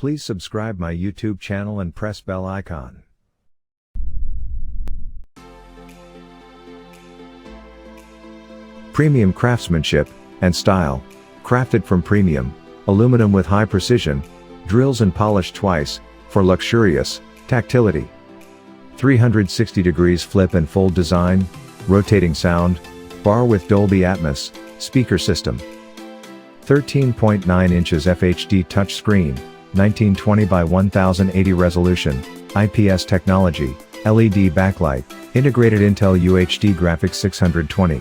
Please subscribe my YouTube channel and press bell icon. Premium craftsmanship and style. Crafted from premium aluminum with high precision, drills and polished twice, for luxurious tactility. 360 degrees flip and fold design, rotating sound, bar with Dolby Atmos speaker system. 13.9 inches FHD touchscreen, 1920 by 1080 resolution, IPS technology, LED backlight, integrated Intel UHD graphics 620.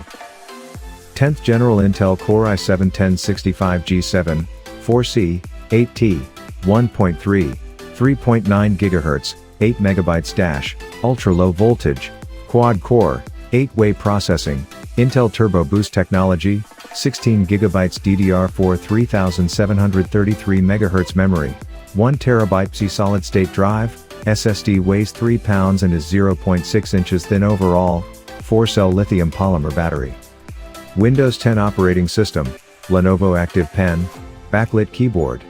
10th General Intel Core i7-1065G7, 4C, 8T, 1.3, 3.9 GHz, 8 MB dash, ultra-low voltage, quad-core, 8-way processing, Intel Turbo Boost technology, 16 GB DDR4 3733 MHz memory, 1 TB C solid-state drive, SSD weighs 3 pounds and is 0.6 inches thin overall, 4-cell lithium polymer battery. Windows 10 operating system, Lenovo Active Pen, backlit keyboard.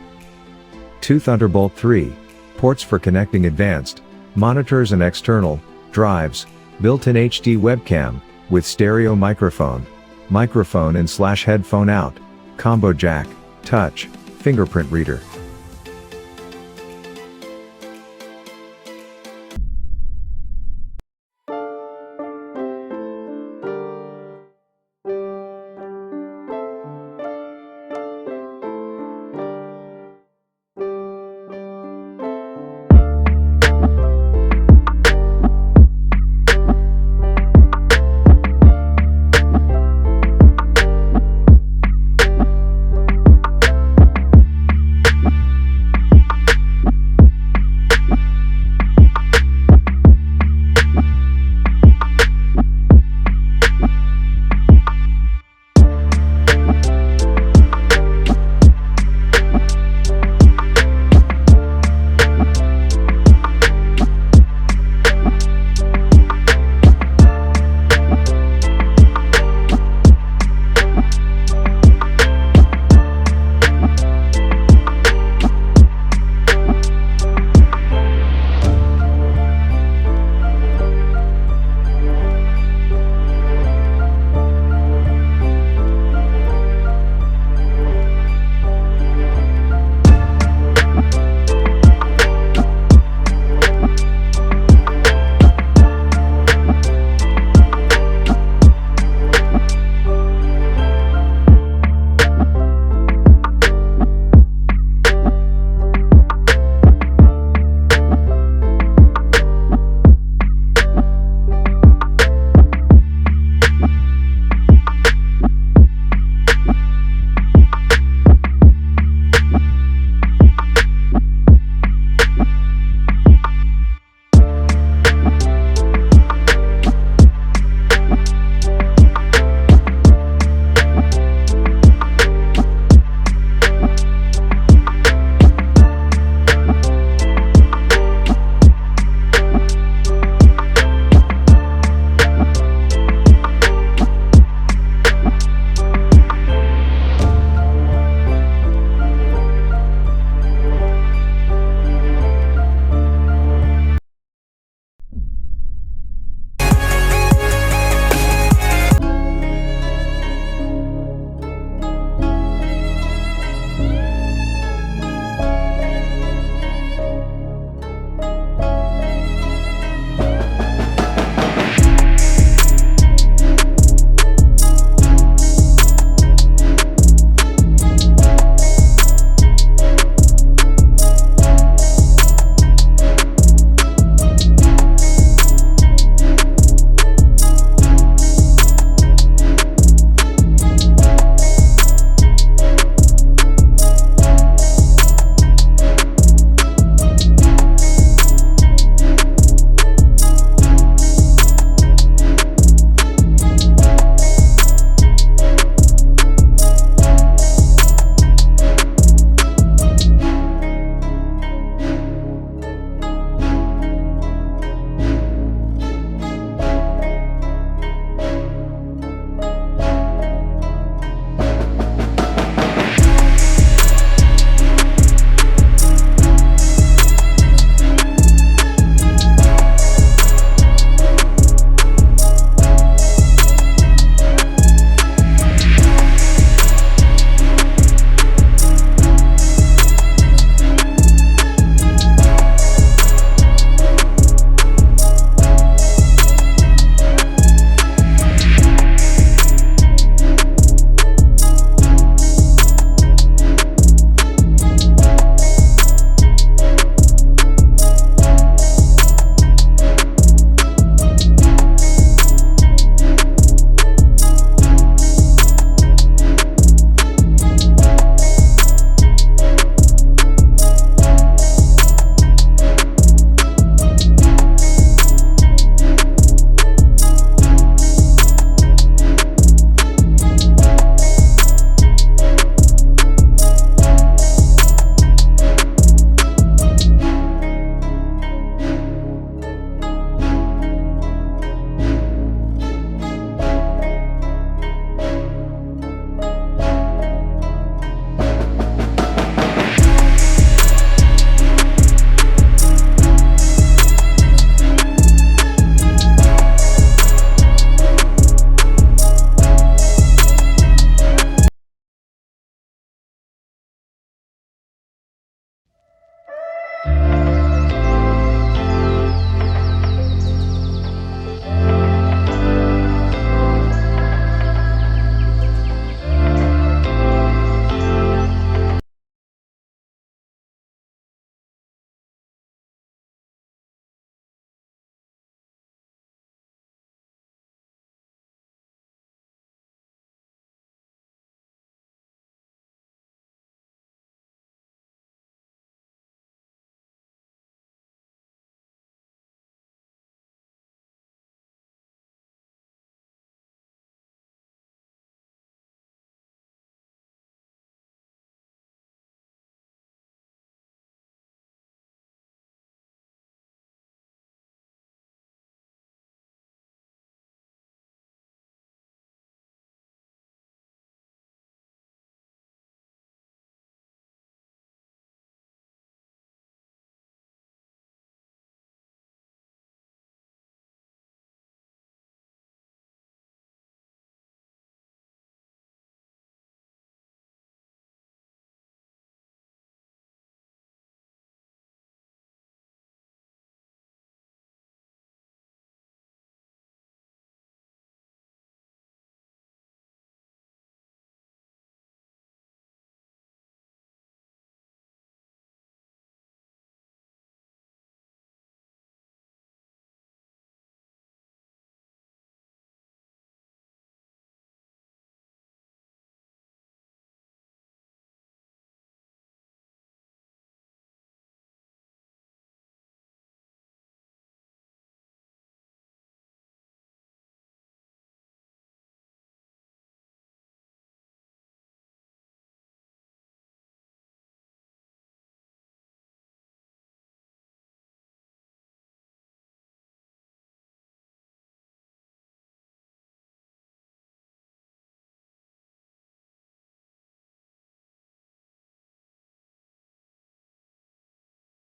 2 Thunderbolt 3 ports for connecting advanced monitors and external drives, built-in HD webcam, with stereo microphone and//headphone out, combo jack, touch, fingerprint reader.